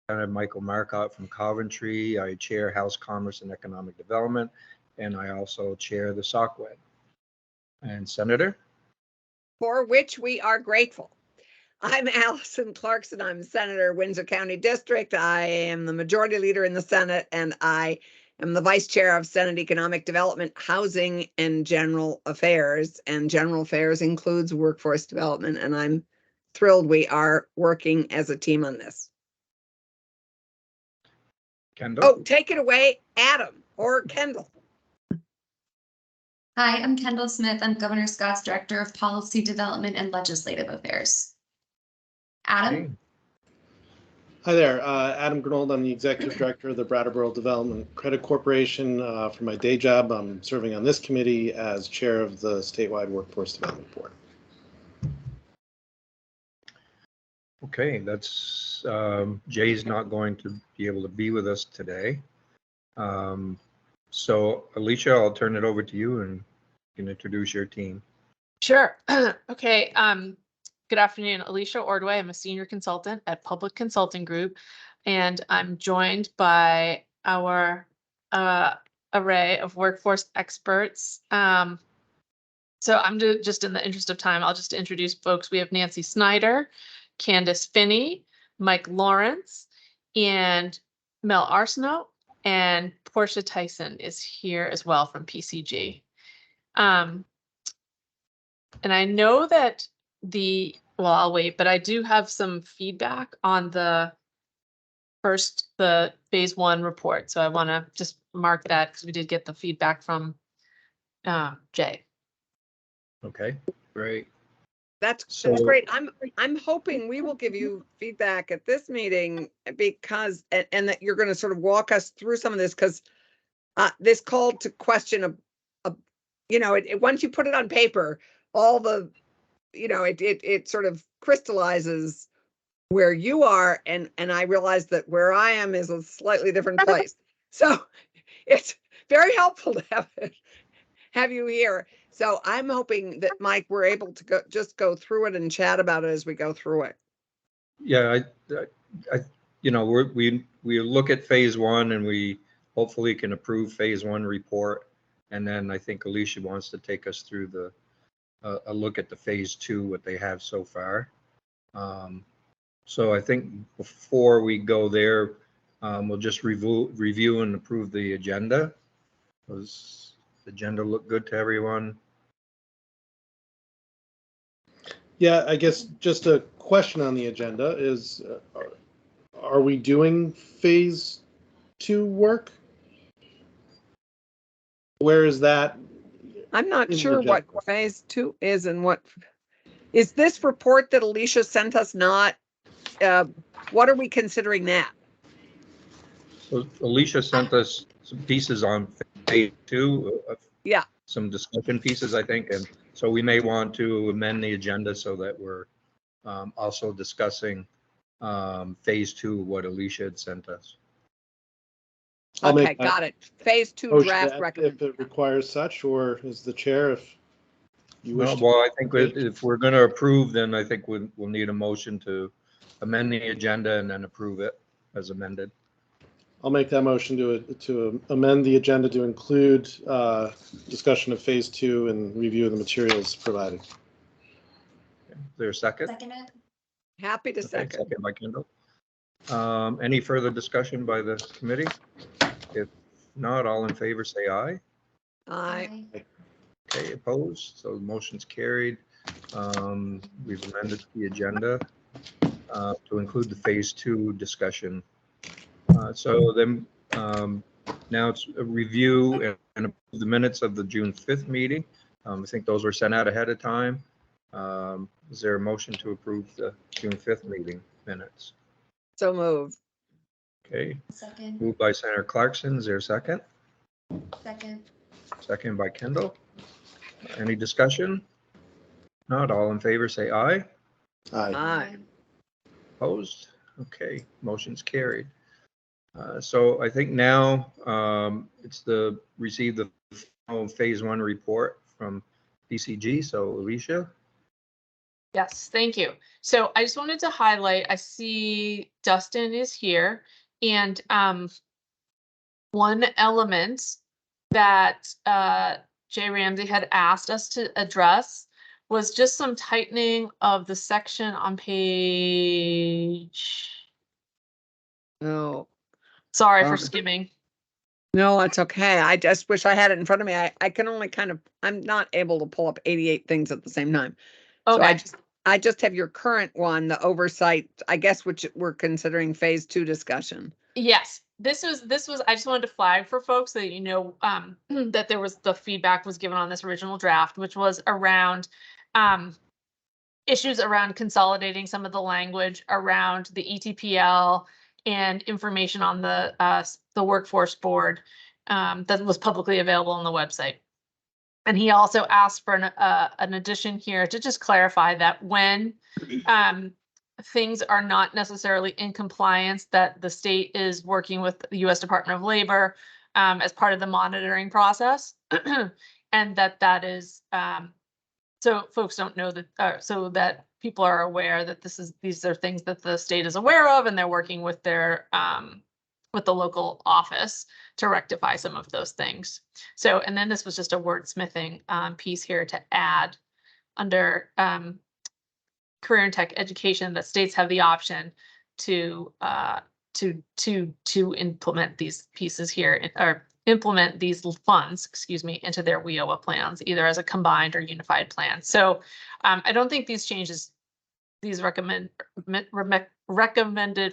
Michael Marcotte from Coventry. I chair House Commerce and Economic Development, and I also chair the SOCWED. And Senator? For which we are grateful. I'm Allison Clarkson. I'm Senator, Windsor County District. I am the majority leader in the Senate, and I am the vice chair of Senate Economic Development, Housing, and General Affairs. And General Affairs includes workforce development, and I'm thrilled we are working as a team on this. Kendall? Oh, take it away, Adam or Kendall. Hi, I'm Kendall Smith. I'm Governor Scott's Director of Policy Development and Legislative Affairs. Adam? Okay. Hi there, Adam Grinold. I'm the Executive Director of the Brattleboro Development Credit Corporation. For my day job, I'm serving on this committee as chair of the Statewide Workforce Development Board. Okay, that's Jay's not going to be able to be with us today. So Alicia, I'll turn it over to you and you can introduce your team. Sure. Okay. Good afternoon, Alicia Ordway. I'm a senior consultant at Public Consulting Group, and I'm joined by our array of workforce experts. So I'm just in the interest of time, I'll just introduce folks. We have Nancy Snyder, Candace Finney, Mike Lawrence, and Mel Arsenault, and Portia Tyson is here as well from PCG. And I know that well, I'll wait, but I do have some feedback on the phase 1 report. So I want to just mark that because we did get the feedback from Jay. Okay, great. That's great. I'm hoping we will give you feedback at this meeting because, and that you're going to sort of walk us through some of this, because this call to question once you put it on paper, all the, it sort of crystallizes where you are, and I realize that where I am is a slightly different place. So it's very helpful to have you here. So I'm hoping that, Mike, we're able to go through it and chat about it as we go through it. Yeah, we look at phase 1 and we hopefully can approve phase 1 report, and then I think Alicia wants to take us through a look at the phase 2, what they have so far. So I think before we go there, we'll just review and approve the agenda. Does the agenda look good to everyone? Yeah, I guess just a question on the agenda is, are we doing phase 2 work? Where is that? I'm not sure what phase 2 is and what is this report that Alicia sent us. Not what are we considering that? So Alicia sent us some pieces on phase 2. Yeah. Some discussion pieces, I think, and so we may want to amend the agenda so that we're also discussing phase 2, what Alicia had sent us. Okay, got it. Phase 2 draft recommendation. If it requires such, or is the chair, if you wish. Well, I think if we're going to approve, then I think we'll need a motion to amend the agenda and then approve it as amended. I'll make that motion to amend the agenda to include discussion of phase 2 and review of the materials provided. Is there a second? Second it. Happy to second. Second by Kendall. Any further discussion by the committee? If not, all in favor say aye. Aye. Okay, opposed? So the motion's carried. We've amended the agenda to include the phase 2 discussion. So then now it's a review and approve the minutes of the June 5th meeting. I think those were sent out ahead of time. Is there a motion to approve the June 5th meeting minutes? So moved. Okay. Second. Moved by Senator Clarkson. Is there a second? Second. Second by Kendall. Any discussion? Not all in favor say aye. Aye. Aye. Opposed? Okay, motion's carried. So I think now it's the receive the final phase 1 report from PCG. So Alicia. Yes, thank you. So I just wanted to highlight, I see Dustin is here, and one element that Jay Ramsey had asked us to address was just some tightening of the section on page. No, Sorry for Um, skimming. no, it's okay. I just wish I had it in front of me. I can only I'm not able to pull up 88 things at the same time. So Okay. I just have your current one, the oversight, I guess, which we're considering phase 2 discussion. Yes, this was, I just wanted to flag for folks that, you know, that there was, the feedback was given on this original draft, which was around issues around consolidating some of the language around the ETPL and information on the workforce board that was publicly available on the website. And he also asked for an addition here to just clarify that when things are not necessarily in compliance, that the state is working with the U.S. Department of Labor as part of the monitoring process, and that is so folks don't know that, so that people are aware that these are things that the state is aware of, and they're working with their with the local office to rectify some of those things. So, and then this was just a wordsmithing piece here to add under career and tech education, that states have the option to implement these pieces here, or implement these funds, excuse me, into their WIOA plans, either as a combined or unified plan. So I don't think these changes, these recommended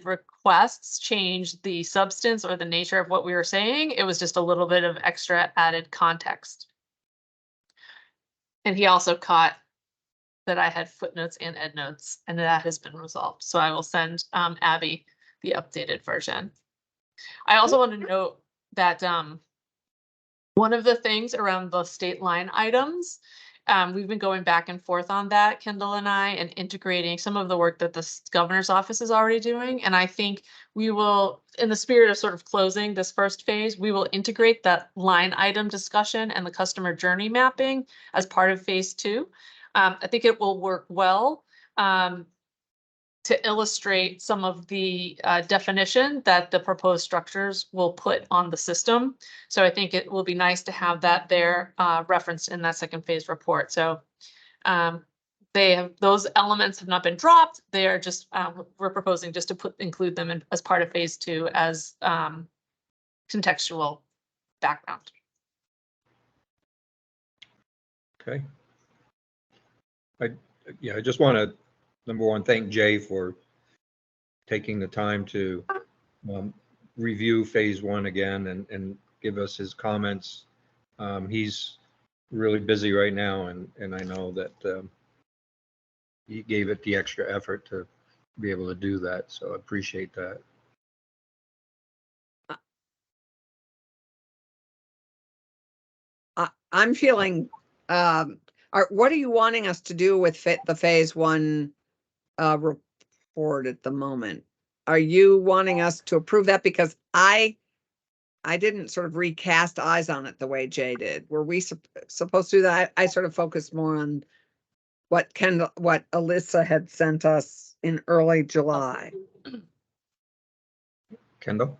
requests change the substance or the nature of what we were saying. It was just a little bit of extra added context. And he also caught that I had footnotes and endnotes, and that has been resolved. So I will send Abby the updated version. I also want to note that one of the things around the state line items, we've been going back and forth on that, Kendall and I, and integrating some of the work that the governor's office is already doing. And I think we will, in the spirit of sort of closing this first phase, we will integrate that line item discussion and the customer journey mapping as part of phase 2. I think it will work well to illustrate some of the definition that the proposed structures will put on the system. So I think it will be nice to have that there referenced in that second phase report. So those elements have not been dropped. They are just, we're proposing just to include them in, as part of phase 2 as contextual background. Okay. I just want to, number one, thank Jay for taking the time to review phase 1 again and give us his comments. He's really busy right now, and I know that he gave it the extra effort to be able to do that. So I appreciate that. I'm feeling, what are you wanting us to do with the phase 1 report at the moment? Are you wanting us to approve that? Because I didn't sort of recast eyes on it the way Jay did. Were we supposed to do that? I sort of focused more on what Alyssa had sent us in early July. Kendall?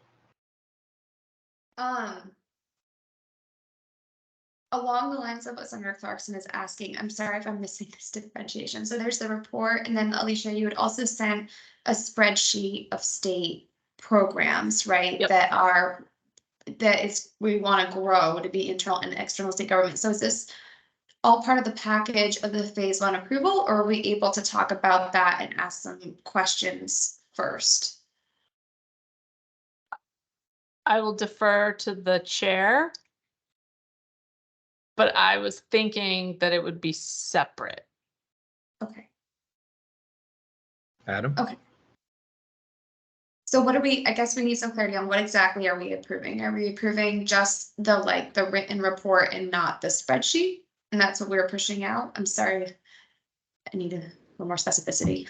Along the lines of what Senator Clarkson is asking, I'm sorry if I'm missing this differentiation. So there's the report, and then Alicia, you would also send a spreadsheet of state programs, right? Yep. We want to grow to be internal and external state government. So is this all part of the package of the phase 1 approval, or are we able to talk about that and ask some questions first? I will defer to the chair, but I was thinking that it would be separate. Okay. Adam? Okay. So what are we, I guess we need some clarity on what exactly are we approving? Are we approving just the written report and not the spreadsheet? And that's what we're pushing out? I'm sorry. I need a little more specificity.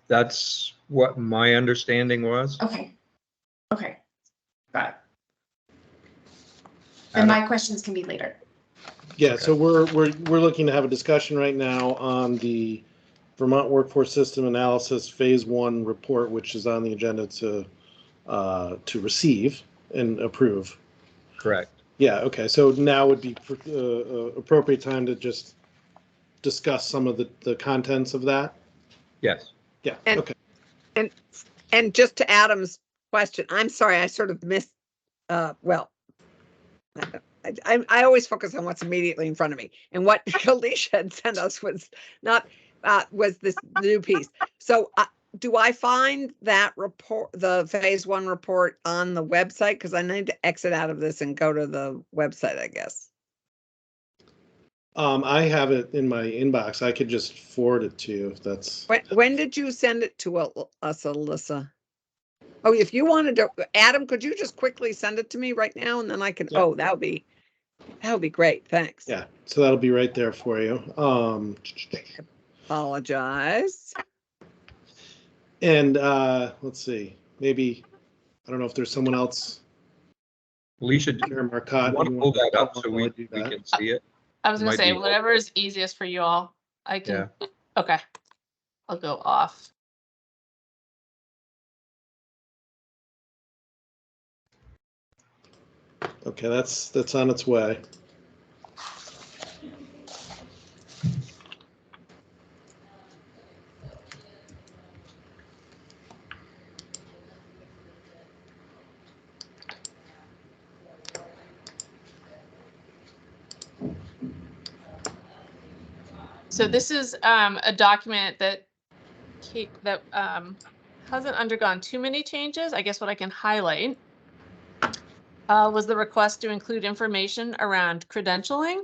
That's what my understanding was. Okay. Okay. Got it. Then my questions can be later. Yeah, Okay. so we're looking to have a discussion right now on the Vermont Workforce System Analysis Phase 1 report, which is on the agenda to receive and approve. Correct. Yeah, okay, so now would be appropriate time to just discuss some of the contents of that? Yes. Yeah, And- okay. And just to Adam's question, I'm sorry, I sort of missed, well, I always focus on what's immediately in front of me. And what Alicia had sent us was not, was this new piece. So do I find that report, the phase 1 report on the website? Because I need to exit out of this and go to the website, I guess. I have it in my inbox. I could just forward it to you if that's. When did you send it to us, Alyssa? Oh, if you wanted to, Adam, could you just quickly send it to me right now and then I can, Yeah. oh, that would be great. Thanks. Yeah, so that'll be right there for you. Apologize. And let's see, maybe, I don't know if there's someone else. Alicia, do Karen you Marcotte, want to you pull wanna that up call so while I we do that? can see it? I was gonna Might say, be- whatever is easiest for you all, I can, Yeah. okay. I'll go off. Okay, that's on its way. So this is a document that hasn't undergone too many changes. I guess what I can highlight was the request to include information around credentialing.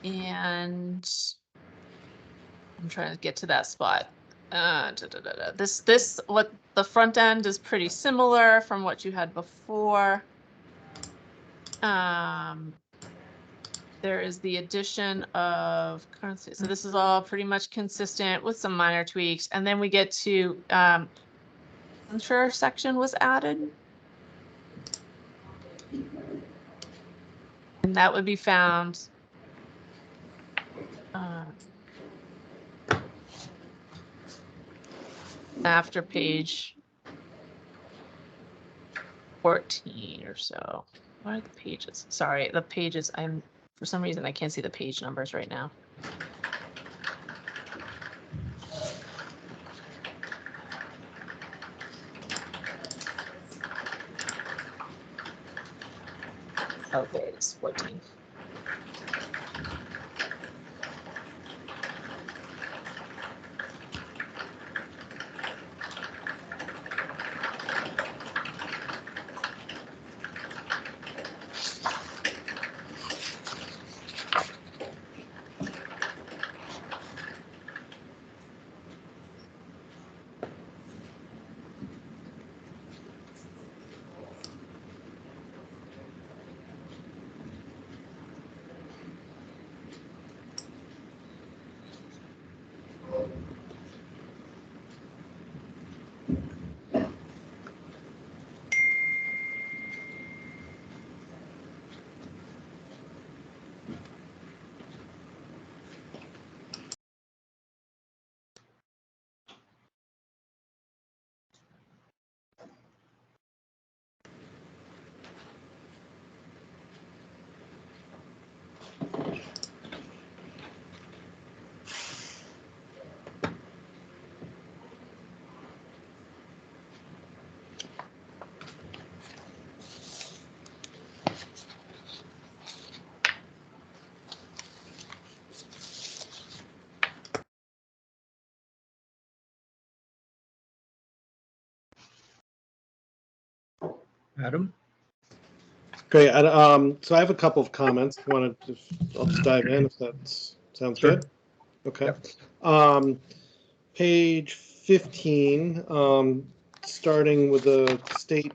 And I'm trying to get to that spot. This what the front end is pretty similar from what you had before. There is the addition of currency. So this is all pretty much consistent with some minor tweaks. And then we get to ensure section was added. And that would be found after page 14 or so. What are the pages? Sorry, the pages, for some reason I can't see the page numbers right now. Okay, it's 14. Adam? Great. So I have a couple of comments. I'll just dive in if that sounds Sure. good. Okay. Yep. Page 15, starting with the state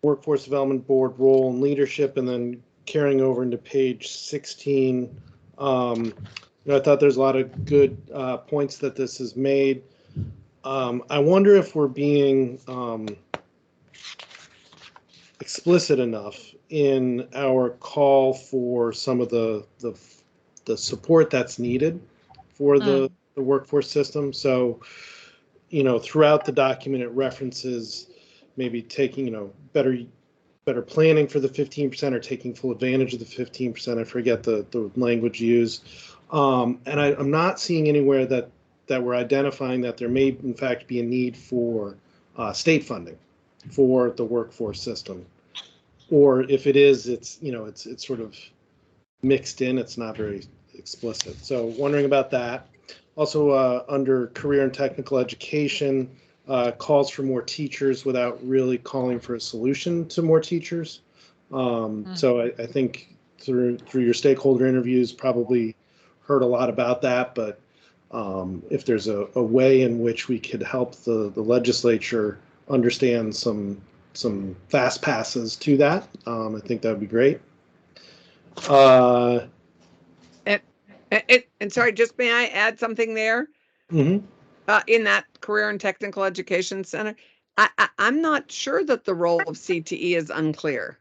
workforce development board role and leadership, and then carrying over into page 16. I thought there's a lot of good points that this has made. I wonder if we're being explicit enough in our call for some of the support that's needed for the workforce system. So, throughout the document, it references maybe taking, better planning for the 15% or taking full advantage of the 15%. I forget the language used. And I'm not seeing anywhere that we're identifying that there may in fact be a need for state funding for the workforce system. Or if it is, it's sort of mixed in, it's not very explicit. So wondering about that. Also under career and technical education, calls for more teachers without really calling for a solution to more teachers. So I think through your stakeholder interviews, probably heard a lot about that, but if there's a way in which we could help the legislature understand some fast passes to that, I think that would be great. And sorry, just may I add something there? Mm-hmm. In that Career and Technical Education Center, I'm not sure that the role of CTE is unclear.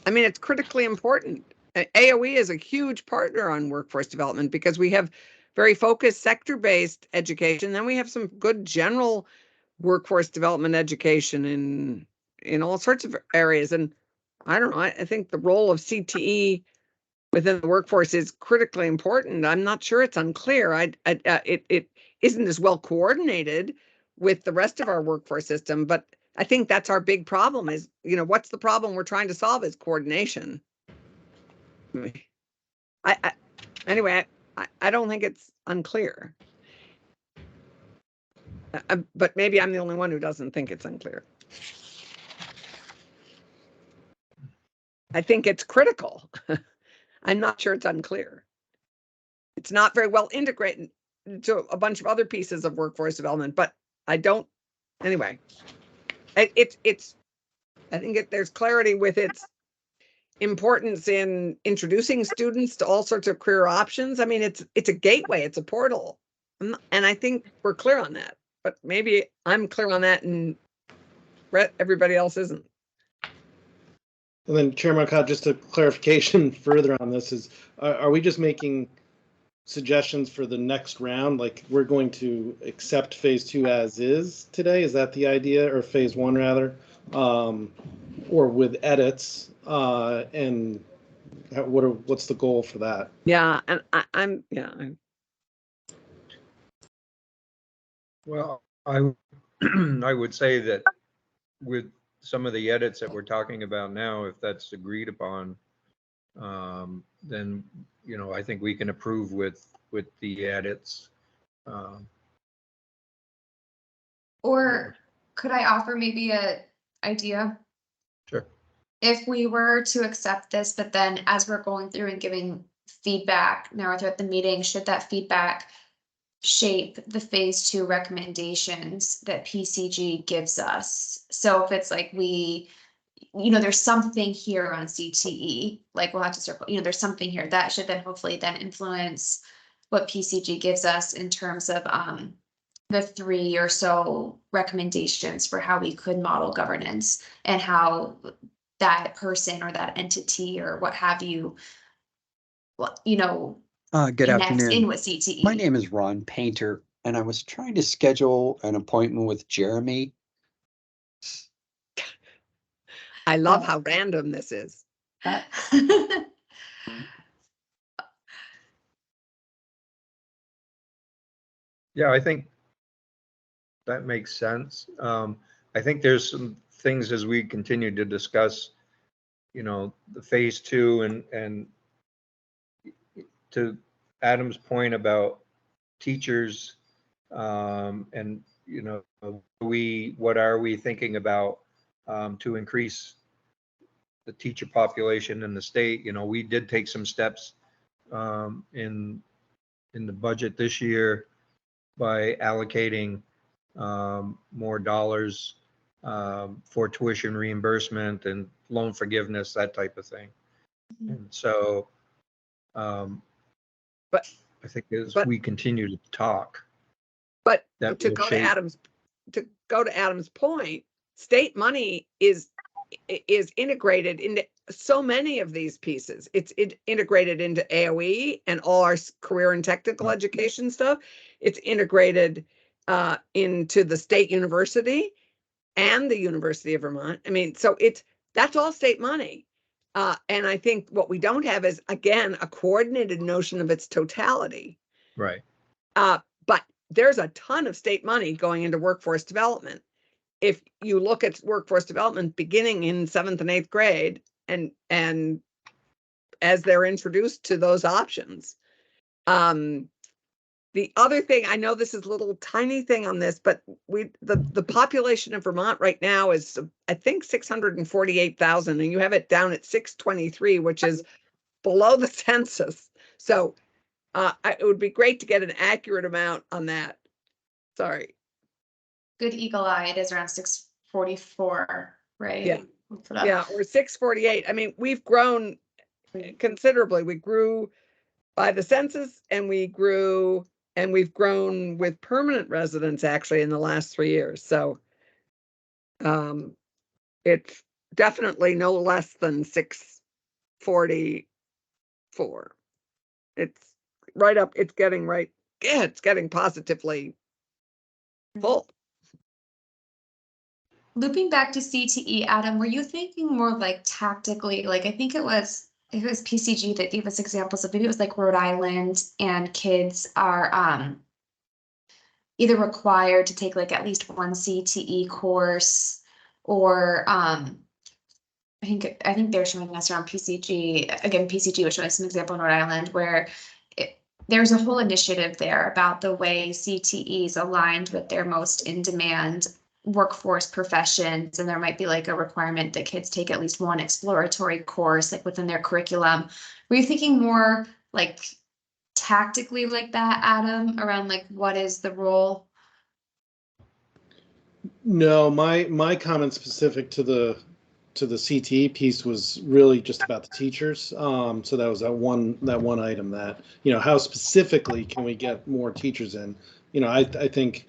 I mean, it's critically important. AOE is a huge partner on workforce development because we have very focused sector-based education. Then we have some good general workforce development education in all sorts of areas. And I don't know, I think the role of CTE within the workforce is critically important. I'm not sure it's unclear. It isn't as well coordinated with the rest of our workforce system, but I think that's our big problem is, what's the problem we're trying to solve is coordination. Anyway, I don't think it's unclear. But maybe I'm the only one who doesn't think it's unclear. I think it's critical. I'm not sure it's unclear. It's not very well integrated to a bunch of other pieces of workforce development, but I don't, anyway. I think there's clarity with its importance in introducing students to all sorts of career options. I mean, it's a gateway, it's a portal. And I think we're clear on that, but maybe I'm clear on that and everybody else isn't. And then Chairman Cobb, just a clarification further on this is, are we just making suggestions for the next round? Like we're going to accept phase 2 as is today? Is that the idea, or phase 1 rather? Or with edits, and what's the goal for that? Yeah, and I'm. Well, I would say that with some of the edits that we're talking about now, if that's agreed upon, then I think we can approve with the edits. Or could I offer maybe a idea? Sure. If we were to accept this, but then as we're going through and giving feedback now throughout the meeting, should that feedback shape the phase 2 recommendations that PCG gives us? So if it's like there's something here on CTE, like we'll have to circle, there's something here that should then hopefully then influence what PCG gives us in terms of the 3 or so recommendations for how we could model governance and how that person or that entity or what have you, Good connects afternoon. in with CTE. My name is Ron Painter, and I was trying to schedule an appointment with Jeremy. I love how random this is. Yeah, I think that makes sense. I think there's some things as we continue to discuss, the phase 2 and to Adam's point about teachers, and what are we thinking about to increase the teacher population in the state? We did take some steps in the budget this year by allocating more dollars for tuition reimbursement and loan forgiveness, that type of thing. Mhm. And so, But I think as we continue to talk, But that to will go shape- to Adam's point, state money is is integrated into so many of these pieces. It's integrated into AOE and all our career and technical education stuff. It's integrated into the state university and the University of Vermont. I mean, so that's all state money. And I think what we don't have is, again, a coordinated notion of its totality. Right. But there's a ton of state money going into workforce development. If you look at workforce development beginning in 7th and 8th grade, and as they're introduced to those options. The other thing, I know this is a little tiny thing on this, but the population of Vermont right now is, I think, 648,000, and you have it down at 623, which is below the census. So it would be great to get an accurate amount on that. Sorry. Good eagle eye, it is around 644, right? Yeah. We'll put up. Yeah, or 648. I mean, we've grown considerably. We grew by the census, and we've grown with permanent residents actually in the last 3 years. So it's definitely no less than 644. It's right up, it's getting right. Yeah, it's getting positively full. Looping back to CTE, Adam, were you thinking more like tactically? Like, I think it was PCG that gave us examples of, maybe it was like Rhode Island, and kids are either required to take like at least one CTE course, or I think they're showing us around PCG. Again, PCG was showing us an example in Rhode Island where there's a whole initiative there about the way CTE is aligned with their most in-demand workforce professions, and there might be like a requirement that kids take at least one exploratory course like within their curriculum. Were you thinking more like tactically like that, Adam, around like what is the role? No, my comment specific to the CTE piece was really just about the teachers. So that was that one item that, how specifically can we get more teachers in? I think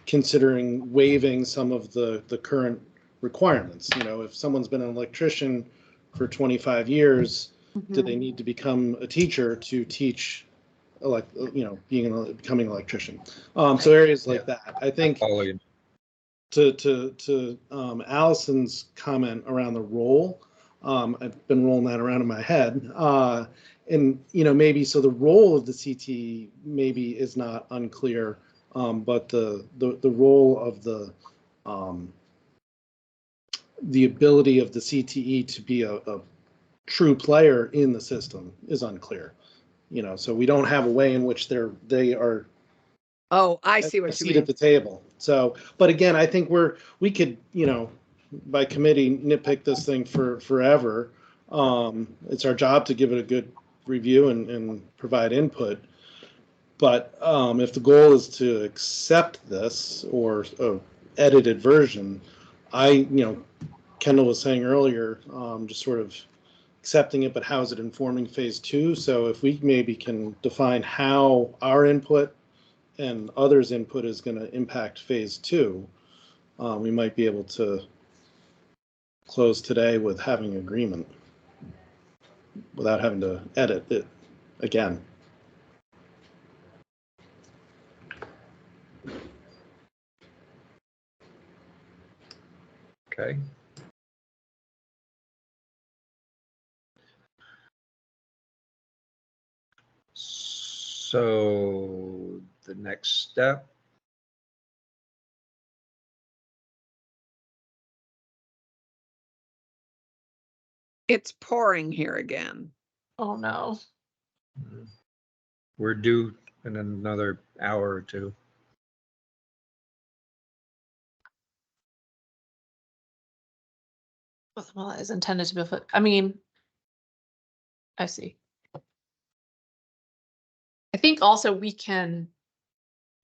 considering waiving some of the current requirements, if someone's been an electrician for 25 years, do they need to become a teacher to teach, becoming an electrician? So areas like that, I think. To Allison's comment around the role, I've been rolling that around in my head, and maybe so the role of the CTE maybe is not unclear, but the role of the ability of the CTE to be a true player in the system is unclear. So we don't have a way in which they are. Oh, I see what you mean. At the table. So, but again, I think we could, by committee, nitpick this thing for forever. It's our job to give it a good review and provide input. But if the goal is to accept this or a edited version, Kendall was saying earlier, just sort of accepting it, but how is it informing phase 2? So if we maybe can define how our input and others' input is going to impact phase 2, we might be able to close today with having agreement without having to edit it again. Okay. So the next step. It's pouring here again. Oh, no. We're due in another hour or two. Well, that is intended to be, I mean, I see. I think also we can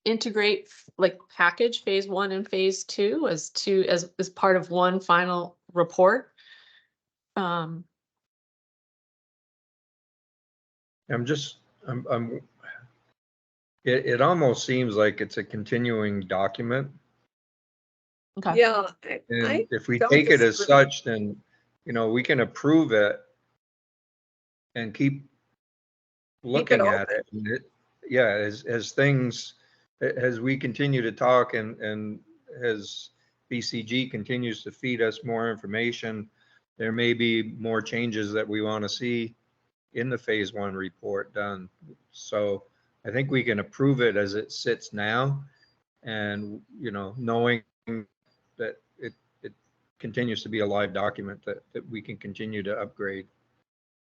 integrate, like, package phase 1 and phase 2 as part of one final report. It almost seems like it's a continuing document. Okay. Yeah. And if we take it as such, then we can approve it and keep looking at open. it. And yeah, as things, as we continue to talk and as BCG continues to feed us more information, there may be more changes that we want to see in the phase 1 report done. So I think we can approve it as it sits now, and knowing that it continues to be a live document that we can continue to upgrade.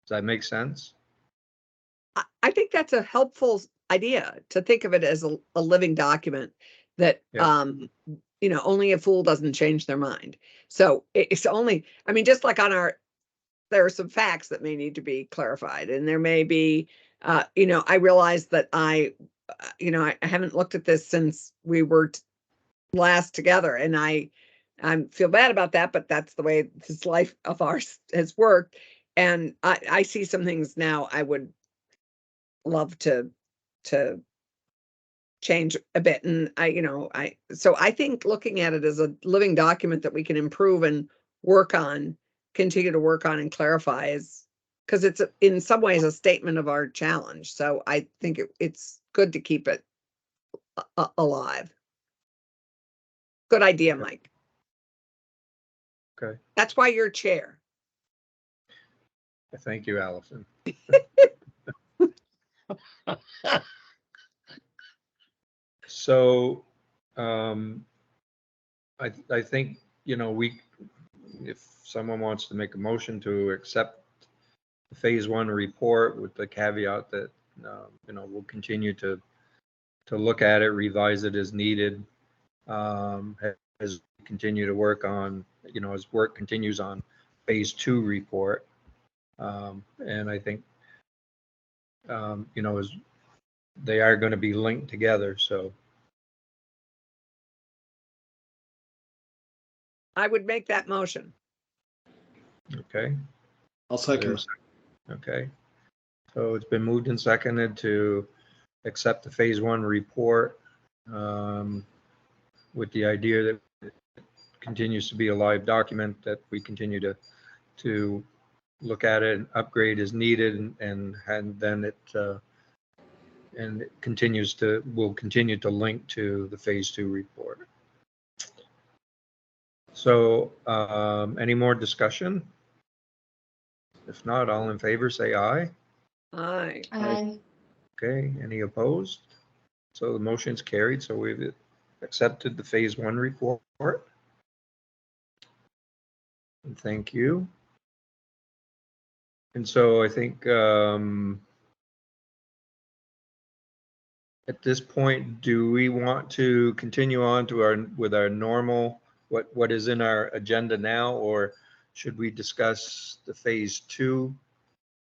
Does that make sense? I think that's a helpful idea, to think of it as a living document that, Yeah. only a fool doesn't change their mind. So it's only, I mean, just like there are some facts that may need to be clarified, and there may be, I realize that I haven't looked at this since we were last together, and I feel bad about that, but that's the way this life of ours has worked. And I see some things now I would love to change a bit. And so I think looking at it as a living document that we can improve and continue to work on and clarify, is because it's in some ways a statement of our challenge. So I think it's good to keep it alive. Good idea, Mike. Okay. That's why you're chair. Thank you, Allison. So I think, if someone wants to make a motion to accept the phase 1 report with the caveat that, we'll continue to look at it, revise it as needed, as we continue to work on, as work continues on phase 2 report. And I think, as they are going to be linked together, so. I would make that motion. Okay. I'll second. Okay. So it's been moved and seconded to accept the phase 1 report, with the idea that it continues to be a live document, that we continue to look at it and upgrade as needed, and then will continue to link to the phase 2 report. So any more discussion? If not, all in favor, say aye. Aye. Okay, any opposed? So the motion's carried, so we've accepted the phase 1 report. And thank you. And so I think at this point, do we want to continue on to with our normal, what is in our agenda now, or should we discuss the phase 2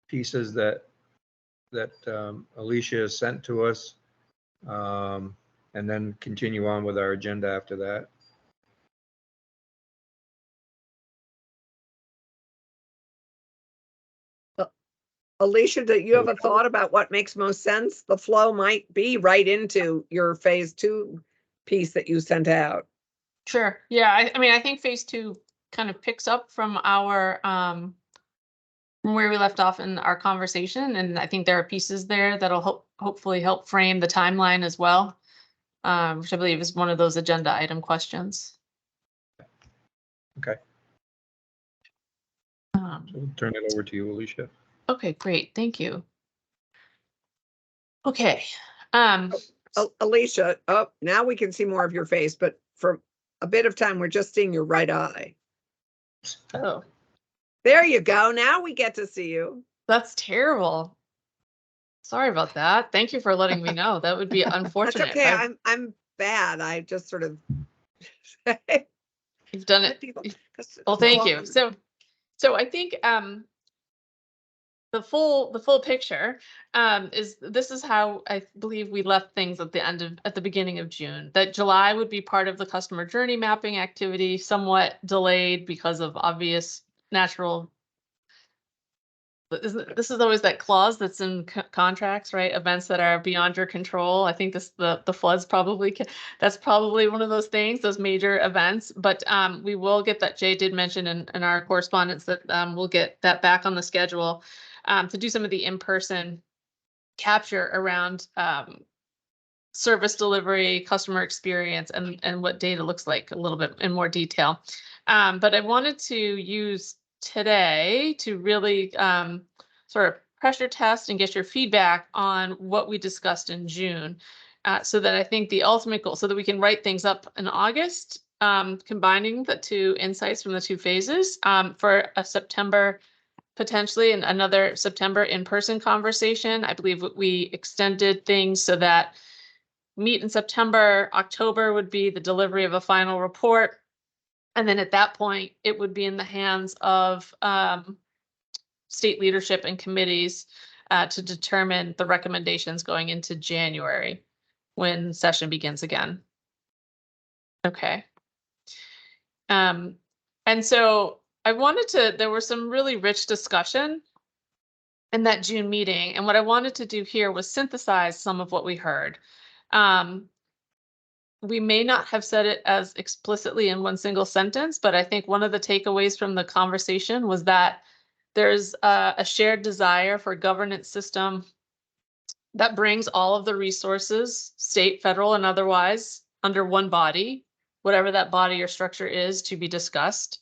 pieces that Alicia sent to us, and then continue on with our agenda after that? Alicia, do you have a thought about what makes most sense? The flow might be right into your phase 2 piece that you sent out. Sure. Yeah. I mean, I think phase 2 kind of picks up from our from where we left off in our conversation, and I think there are pieces there that'll hopefully help frame the timeline as well, which I believe is one of those agenda item questions. Okay. So we'll turn it over to you, Alicia. Okay, great. Thank you. Okay. Alicia, now we can see more of your face, but for a bit of time, we're just seeing your right eye. Oh, there you go. Now we get to see you. That's terrible. Sorry about that. Thank you for letting me know. That would be unfortunate. That's okay. I'm bad. I just sort of. You've done it. Well, thank you. So I think the full picture this is how I believe we left things at the beginning of June. That July would be part of the customer journey mapping activity, somewhat delayed because of obvious natural this is always that clause that's in contracts, right? Events that are beyond your control. I think the floods probably that's probably one of those things, those major events. But we will get that. Jay did mention in our correspondence that we'll get that back on the schedule to do some of the in-person capture around service delivery, customer experience, and what data looks like a little bit in more detail. But I wanted to use today to really sort of pressure test and get your feedback on what we discussed in June. So that I think the ultimate goal, so that we can write things up in August, combining the two insights from the two phases for a September, potentially and another September in-person conversation. I believe we extended things so that meet in September, October would be the delivery of a final report. And then at that point, it would be in the hands of state leadership and committees to determine the recommendations going into January when session begins again. Okay. And so I wanted to, there was some really rich discussion in that June meeting. And what I wanted to do here was synthesize some of what we heard. We may not have said it as explicitly in one single sentence, but I think one of the takeaways from the conversation was that there's a shared desire for a governance system that brings all of the resources, state, federal, and otherwise, under one body, whatever that body or structure is to be discussed.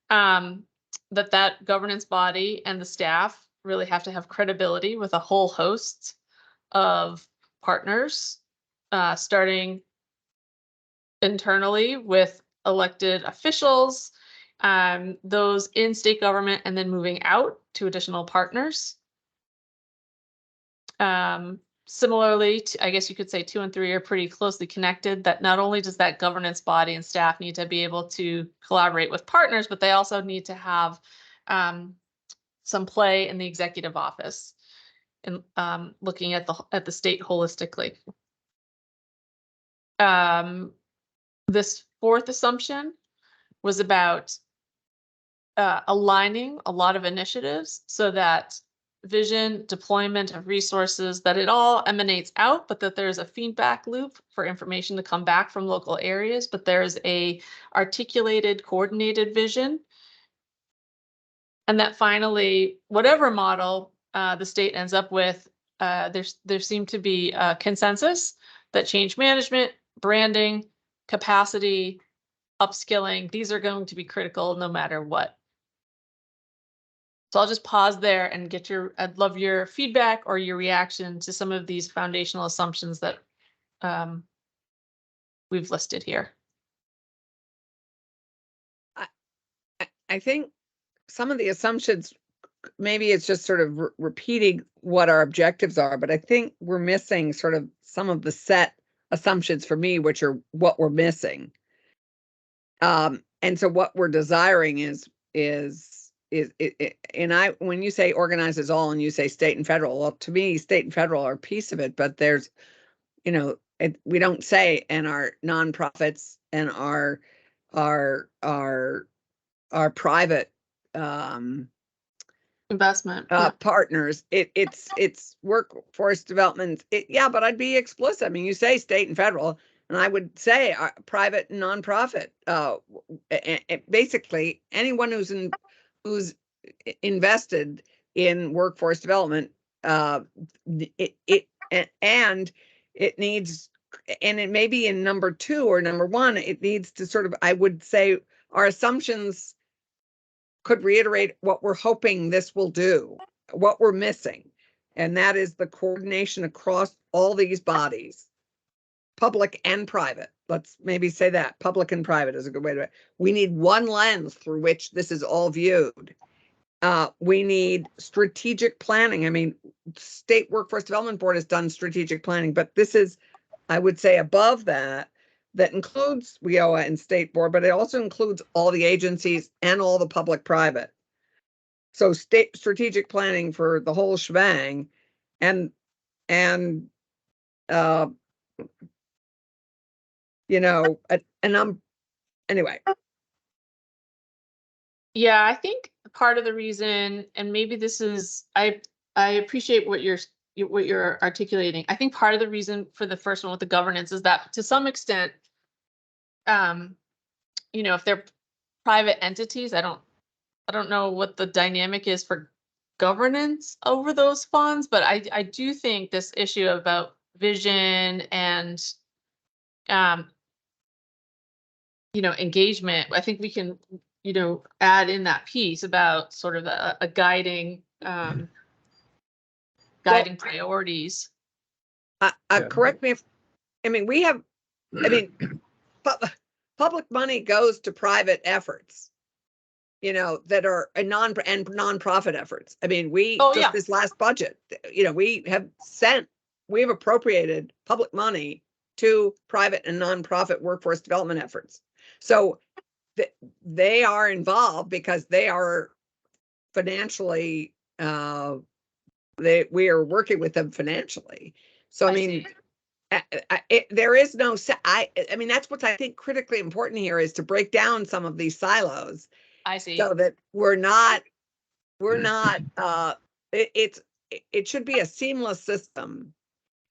That governance body and the staff really have to have credibility with a whole host of partners, starting internally with elected officials, those in state government, and then moving out to additional partners. Similarly, I guess you could say 2 and 3 are pretty closely connected, that not only does that governance body and staff need to be able to collaborate with partners, but they also need to have some play in the executive office and looking at the state holistically. This fourth assumption was about aligning a lot of initiatives so that vision, deployment of resources, that it all emanates out, but that there's a feedback loop for information to come back from local areas, but there's a articulated, coordinated vision. And that finally, whatever model the state ends up with, there seemed to be a consensus that change management, branding, capacity, upskilling, these are going to be critical no matter what. So I'll just pause there and I'd love your feedback or your reaction to some of these foundational assumptions that we've listed here. I think some of the assumptions, maybe it's just sort of repeating what our objectives are, but I think we're missing sort of some of the set assumptions for me, which are what we're missing. And so what we're desiring is when you say organizes all and you say state and federal, well, to me, state and federal are a piece of it, but there's, we don't say, and our nonprofits and our private investment partners. It's workforce development. Yeah, but I'd be explicit. I mean, you say state and federal, and I would say private and nonprofit. Basically, anyone who's invested in workforce development, and it needs, and it may be in number 2 or number 1. It needs to sort of, I would say, our assumptions could reiterate what we're hoping this will do, what we're missing. And that is the coordination across all these bodies, public and private. Let's maybe say that public and private is a good way to, we need one lens through which this is all viewed. We need strategic planning. I mean, State Workforce Development Board has done strategic planning, but this is, I would say, above that includes WIOA and State Board, but it also includes all the agencies and all the public-private. So state strategic planning for the whole shebang, and anyway, Yeah, I think part of the reason, and maybe this is, I appreciate what you're articulating. I think part of the reason for the first one with the governance is that to some extent, you know, if they're private entities, I don't know what the dynamic is for governance over those funds, but I do think this issue about vision and you know, engagement, I think we can, you know, add in that piece about sort of a guiding guiding priorities. Yeah. Correct me if, I mean, we have, I mean, public money goes to private efforts, you know, that are nonprofit efforts. I mean, this last budget, you know, we have appropriated public money to private and nonprofit workforce development efforts. So they are involved because they are financially, we are working with them financially. So, I mean, there is no, I mean, that's what I think critically important here is to break down some of these silos. I see. So that it should be a seamless system.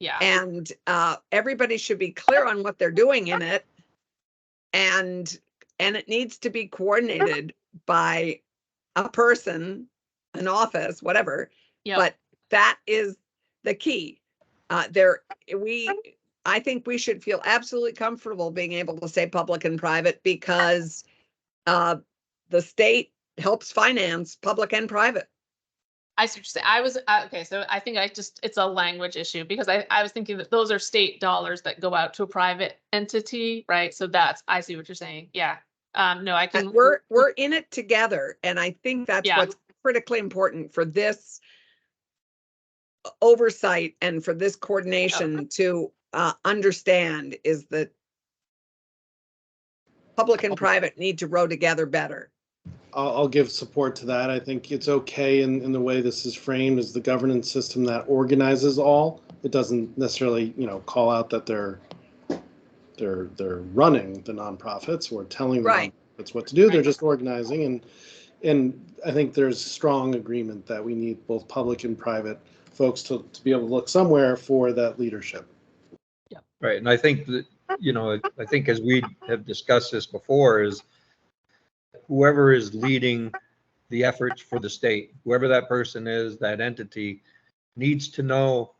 Yeah. And everybody should be clear on what they're doing in it. And it needs to be coordinated by a person, an office, whatever. Yep. But that is the key. I think we should feel absolutely comfortable being able to say public and private because the state helps finance public and private. I see what you're saying. I was okay. So I think it's a language issue because I was thinking that those are state dollars that go out to a private entity, right? So I see what you're saying. Yeah. No, I can. We're in it together, and I think that's what's critically important for this oversight and for this coordination to understand is that public and private need to row together better. I'll give support to that. I think it's okay in the way this is framed as the governance system that organizes all. It doesn't necessarily, you know, call out that they're running the nonprofits or telling them that's what to do. Right. They're just organizing, and I think there's strong agreement that we need both public and private folks to be able to look somewhere for that leadership. Yeah. Right, and I think that, you know, I think as we have discussed this before, is whoever is leading the efforts for the state, whoever that person is, that entity needs to know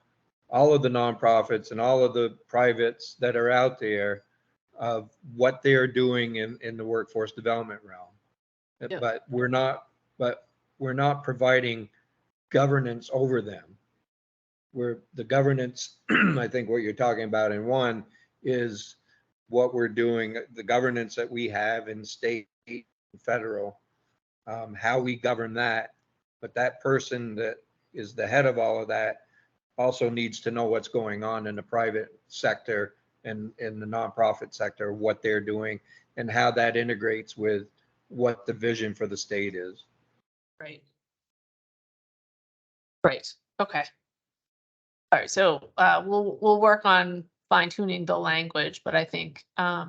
all of the nonprofits and all of the privates that are out there of what they're doing in the workforce development realm. Yeah. But we're not providing governance over them. The governance, I think what you're talking about in one is what we're doing, the governance that we have in state and federal, how we govern that. But that person that is the head of all of that also needs to know what's going on in the private sector and in the nonprofit sector, what they're doing and how that integrates with what the vision for the state is. Right. Right. Okay. All right. So we'll work on fine tuning the language, but I think I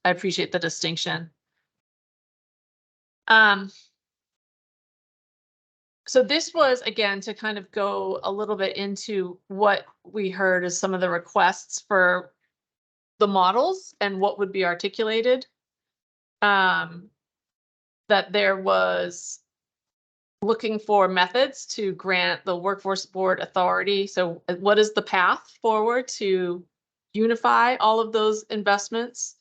appreciate the distinction. So this was, again, to kind of go a little bit into what we heard as some of the requests for the models and what would be articulated. That there was looking for methods to grant the workforce board authority. So what is the path forward to unify all of those investments?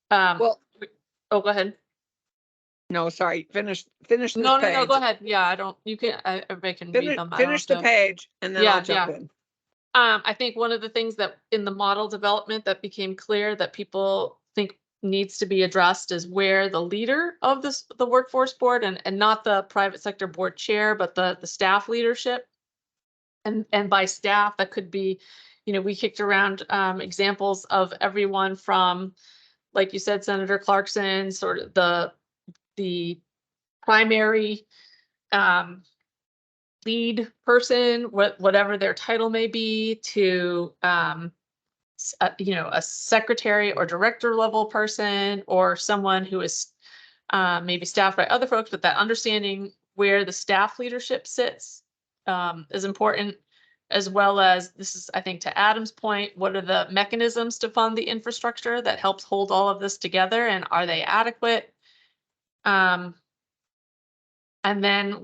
Well, oh, go ahead. No, sorry. Finish this page. No, go ahead. Yeah, everybody can read them. Finish the page and then I'll jump in. I think one of the things that in the model development that became clear that people think needs to be addressed is where the leader of the workforce board and not the private sector board chair, but the staff leadership. And by staff, that could be, you know, we kicked around examples of everyone from, like you said, Senator Clarkson, sort of the primary lead person, whatever their title may be, to you know, a secretary or director level person, or someone who is maybe staffed by other folks, but that understanding where the staff leadership sits is important, as well as, this is, I think, to Adam's point, what are the mechanisms to fund the infrastructure that helps hold all of this together, and are they adequate? And then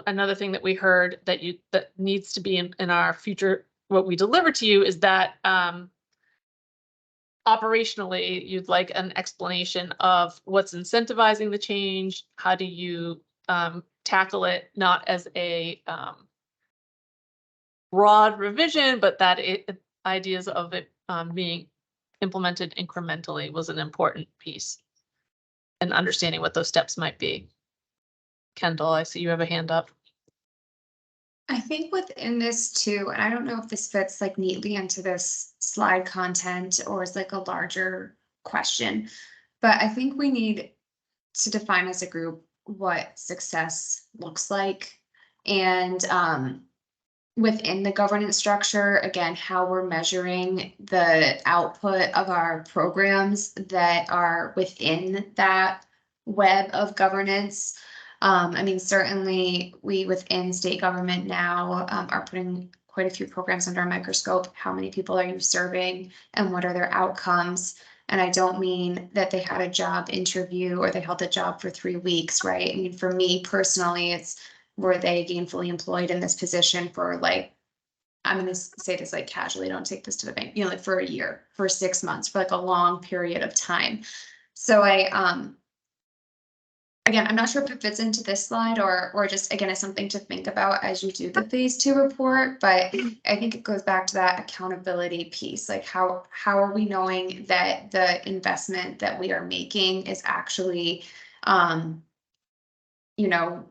another thing that we heard that needs to be in our future, what we deliver to you, is that operationally, you'd like an explanation of what's incentivizing the change. How do you tackle it, not as a broad revision, but that ideas of it being implemented incrementally was an important piece, and understanding what those steps might be. Kendall, I see you have a hand up. I think within this too, and I don't know if this fits like neatly into this slide content or is like a larger question, but I think we need to define as a group what success looks like. And within the governance structure, again, how we're measuring the output of our programs that are within that web of governance. I mean, certainly we within state government now are putting quite a few programs under a microscope. How many people are you serving and what are their outcomes? And I don't mean that they had a job interview or they held a job for 3 weeks, right? I mean, for me personally, it's, were they gainfully employed in this position for like, I'm going to say this like casually, don't take this to the bank, you know, like for a year, for 6 months, for like a long period of time. So again, I'm not sure if it fits into this slide or just, again, is something to think about as you do the phase 2 report, but I think it goes back to that accountability piece. Like how are we knowing that the investment that we are making is actually, you know,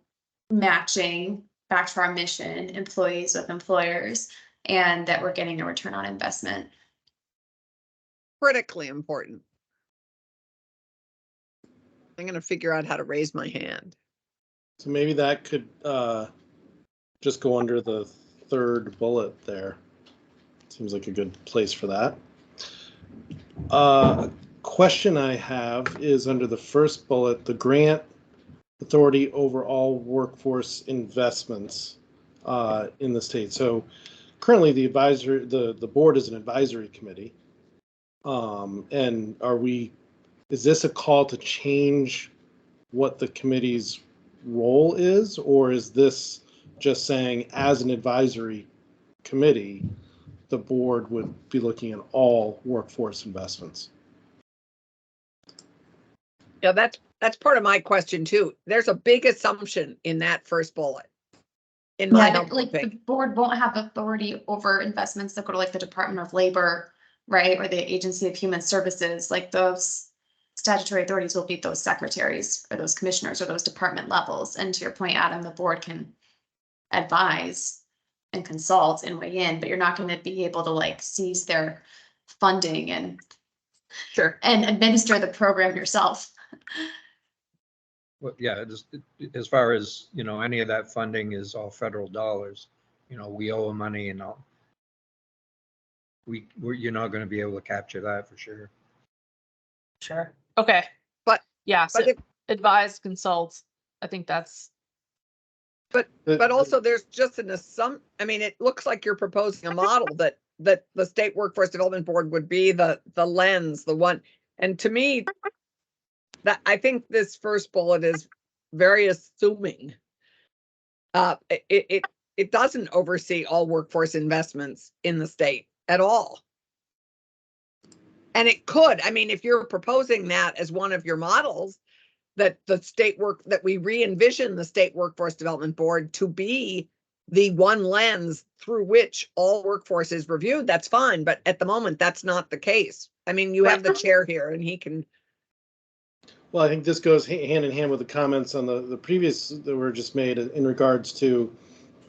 matching back to our mission, employees with employers, and that we're getting a return on investment. Critically important. I'm going to figure out how to raise my hand. So maybe that could just go under the 3rd bullet there. Seems like a good place for that. Question I have is under the 1st bullet, the grant authority over all workforce investments in the state. So currently the board is an advisory committee. And is this a call to change what the committee's role is, or is this just saying as an advisory committee, the board would be looking at all workforce investments? Yeah, that's part of my question too. There's a big assumption in that 1st bullet. In my like the board won't have authority over investments that go to like the Department of Labor, right, or the Agency of Human Services. Like those statutory authorities will be those secretaries or those commissioners or those department levels. And to your point, Adam, the board can advise and consult and weigh in, but you're not going to be able to like seize their funding and and administer the program yourself. Well, yeah, just as far as, you know, any of that funding is all federal dollars. You know, we owe them money and all. You're not going to be able to capture that for sure. Sure. Okay. But yeah, so advise, consult. I think that's. But also there's just an assumption. I mean, it looks like you're proposing a model that the State Workforce Development Board would be the lens, the one. And to me, that I think this 1st bullet is very assuming. It doesn't oversee all workforce investments in the state at all. And it could, I mean, if you're proposing that as one of your models, that we re-envision the State Workforce Development Board to be the one lens through which all workforce is reviewed, that's fine. But at the moment, that's not the case. I mean, you have the chair here and he can. Well, I think this goes hand in hand with the comments on the previous that were just made in regards to,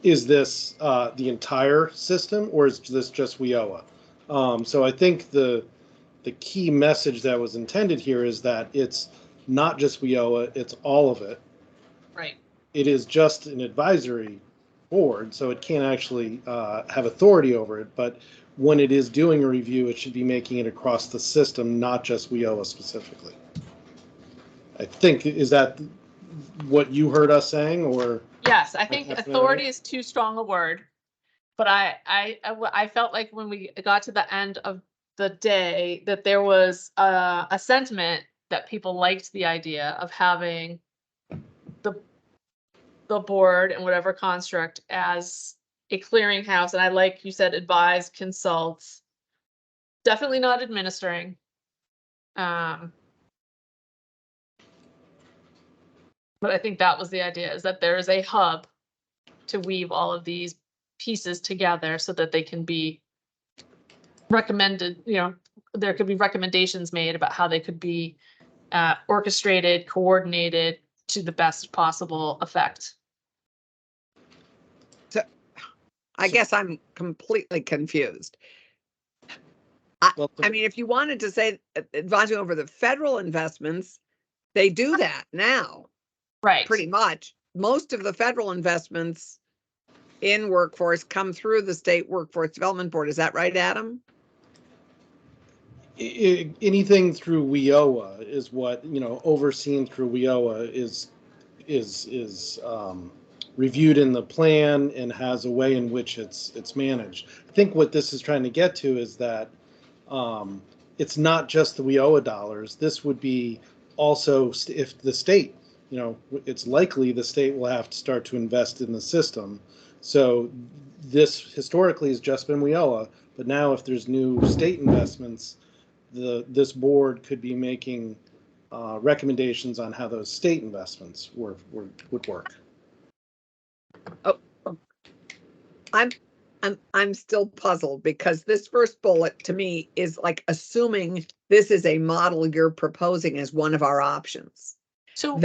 is this the entire system or is this just WIOA? So I think the key message that was intended here is that it's not just WIOA, it's all of it. Right. It is just an advisory board, so it can't actually have authority over it. But when it is doing a review, it should be making it across the system, not just WIOA specifically. I think, is that what you heard us saying, or? Yes, I think That's authority right. is too strong a word. But I felt like when we got to the end of the day that there was a sentiment that people liked the idea of having the board and whatever construct as a clearinghouse. And I like you said, advise, consult, definitely not administering. But I think that was the idea, is that there is a hub to weave all of these pieces together so that they can be recommended, there could be recommendations made about how they could be orchestrated, coordinated to the best possible effect. So I guess I'm completely confused. Well, I mean, if you wanted to say advising over the federal investments, they do that now, Right. pretty much. Most of the federal investments in workforce come through the State Workforce Development Board. Is that right, Adam? Anything through WIOA is what, overseen through WIOA is reviewed in the plan and has a way in which it's managed. I think what this is trying to get to is that it's not just the WIOA dollars. This would be also if the state, it's likely the state will have to start to invest in the system. So this historically has just been WIOA, but now if there's new state investments, this board could be making recommendations on how those state investments would work. Oh, I'm still puzzled because this first bullet to me is like assuming this is a model you're proposing as one of our options. So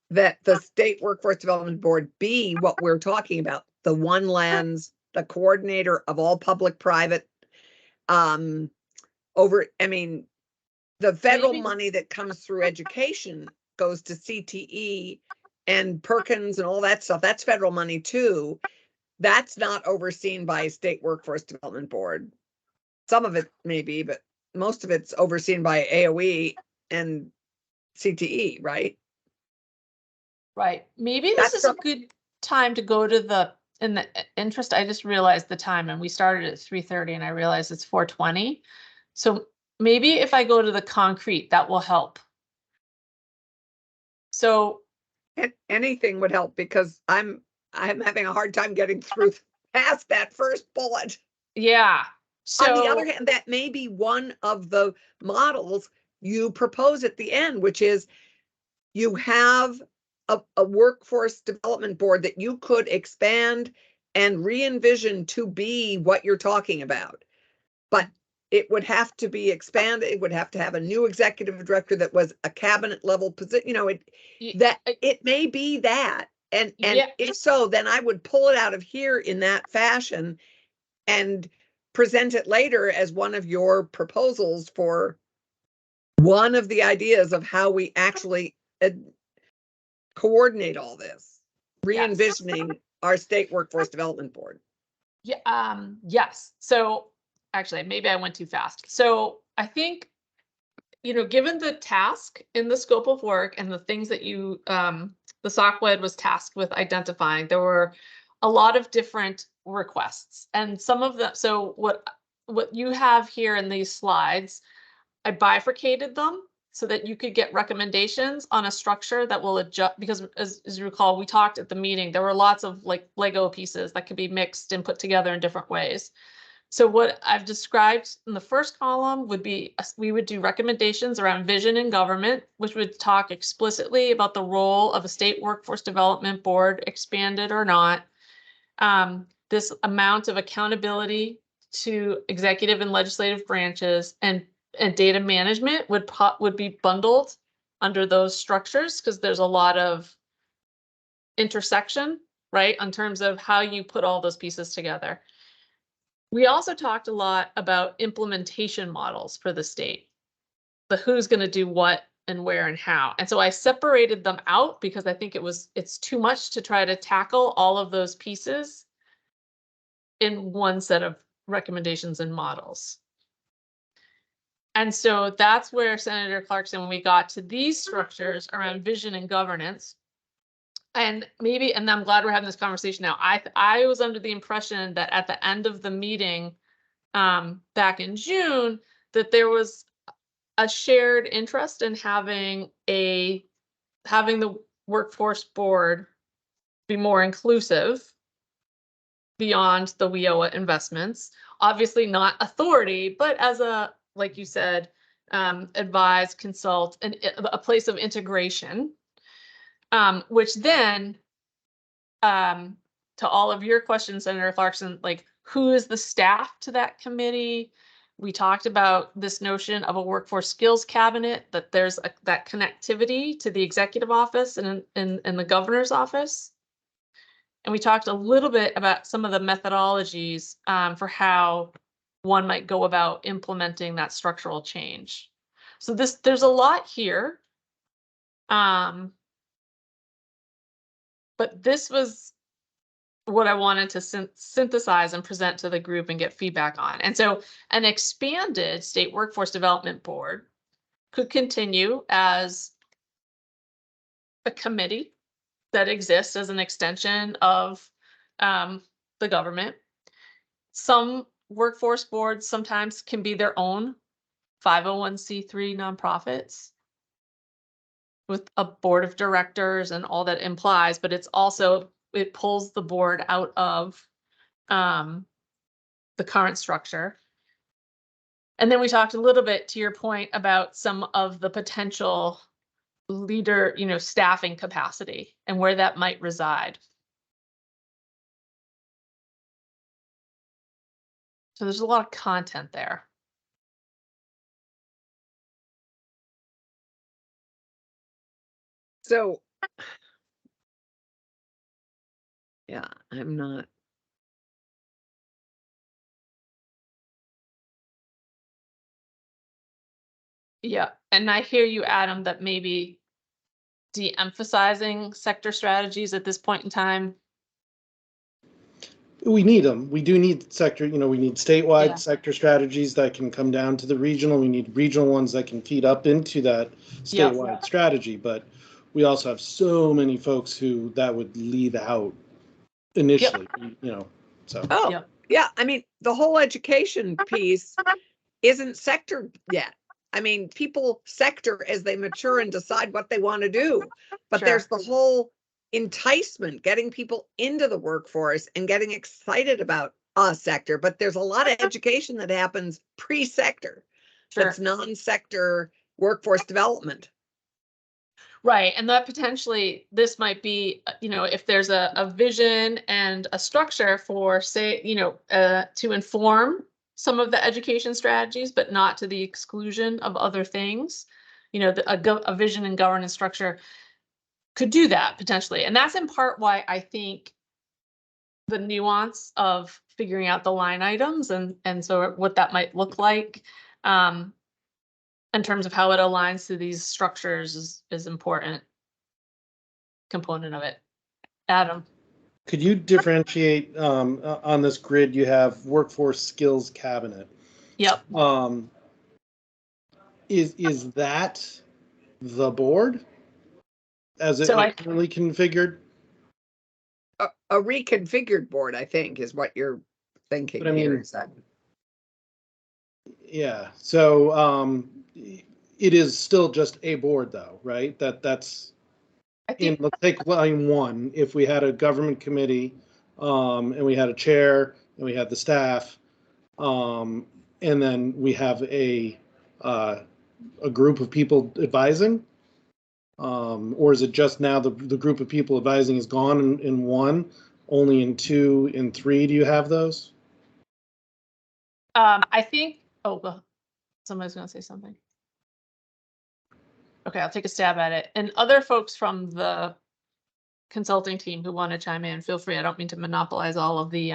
that the State Workforce Development Board be what we're talking about, the one lens, the coordinator of all public-private the federal Maybe. money that comes through education goes to CTE and Perkins and all that stuff. That's federal money too. That's not overseen by State Workforce Development Board. Some of it may be, but most of it's overseen by AOE and CTE, right? Right. Maybe this is a good time to go to in the interest, I just realized the time and we started at 3:30 and I realized it's 4:20. So maybe if I go to the concrete, that will help. So anything would help because I'm having a hard time getting through past that first bullet. yeah. So on the other hand, that may be one of the models you propose at the end, which is you have a workforce development board that you could expand and re-envision to be what you're talking about. But it would have to be expanded. It would have to have a new executive director that was a cabinet level position. It may be that. And if so, then I would pull it out of here in that fashion and present it later as one of your proposals for one of the ideas of how we actually coordinate all this, re-envisioning our State Workforce Development Board. Yeah. Yes. So actually, maybe I went too fast. So I think, given the task in the scope of work and the things that the SOCWED was tasked with identifying, there were a lot of different requests, and some of them. So what you have here in these slides, I bifurcated them so that you could get recommendations on a structure that will adjust, because as you recall, we talked at the meeting, there were lots of like Lego pieces that could be mixed and put together in different ways. So what I've described in the first column would be, we would do recommendations around vision in government, which would talk explicitly about the role of a state workforce development board, expanded or not. This amount of accountability to executive and legislative branches and data management would be bundled under those structures because there's a lot of intersection, right, in terms of how you put all those pieces together. We also talked a lot about implementation models for the state, the who's going to do what and where and how. And so I separated them out because I think it's too much to try to tackle all of those pieces in one set of recommendations and models. And so that's where Senator Clarkson, when we got to these structures around vision and governance, and maybe, and I'm glad we're having this conversation now. I was under the impression that at the end of the meeting back in June, that there was a shared interest in having the workforce board be more inclusive beyond the WIOA investments. Obviously not authority, but as a, like you said, advise, consult, and a place of integration. Which then, to all of your questions, Senator Clarkson, like who is the staff to that committee? We talked about this notion of a workforce skills cabinet, that there's that connectivity to the executive office and the governor's office. And we talked a little bit about some of the methodologies for how one might go about implementing that structural change. So there's a lot here. But this was what I wanted to synthesize and present to the group and get feedback on. And so an expanded state workforce development board could continue as a committee that exists as an extension of the government. Some workforce boards sometimes can be their own 501c3 nonprofits with a board of directors and all that implies, but it's also, it pulls the board out of the current structure. And then we talked a little bit, to your point, about some of the potential leader, staffing capacity and where that might reside. So there's a lot of content there. So, yeah, I'm not. Yeah, and I hear you, Adam, that maybe de-emphasizing sector strategies at this point in time. We need them. We do need sector, we need statewide Yeah. sector strategies that can come down to the regional. We need regional ones that can feed up into that statewide strategy. But we also have so many folks who that would leave out initially, so. Oh, Yep. yeah. I mean, the whole education piece isn't sectored yet. I mean, people sector as they mature and decide what they want to do. But Sure. there's the whole enticement, getting people into the workforce and getting excited about a sector. But there's a lot of education that happens pre-sector. Sure. That's non-sector workforce development. Right, and that potentially, this might be, if there's a vision and a structure for, say, to inform some of the education strategies, but not to the exclusion of other things. A vision and governance structure could do that potentially. And that's in part why I think the nuance of figuring out the line items and so what that might look like in terms of how it aligns to these structures is important component of it. Adam. Could you differentiate on this grid? You have workforce skills cabinet. Yep. Is that the board as it currently configured? A reconfigured board, I think, is what you're thinking. But I mean, here. Yeah. So it is still just a board, though, right? That's. Let's take line one. If we had a government committee, and we had a chair, and we had the staff, and then we have a group of people advising, or is it just now the group of people advising is gone in one, only in two, in three? Do you have those? I think. Oh, well, somebody's going to say something. Okay, I'll take a stab at it. And other folks from the consulting team who want to chime in, feel free. I don't mean to monopolize all of the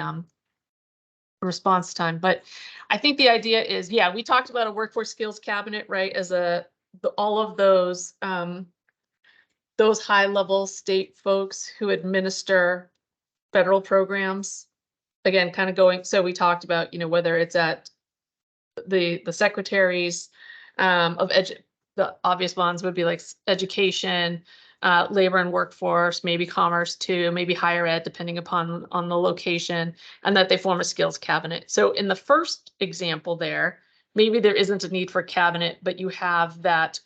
response time, but I think the idea is, we talked about a workforce skills cabinet, right? As all of those high level state folks who administer federal programs. Again, kind of going. So we talked about, whether it's at the secretaries, The obvious ones would be like education, labor and workforce, maybe commerce too, maybe higher ed, depending upon on the location, and that they form a skills cabinet. So in the first example there, maybe there isn't a need for cabinet, but you have that,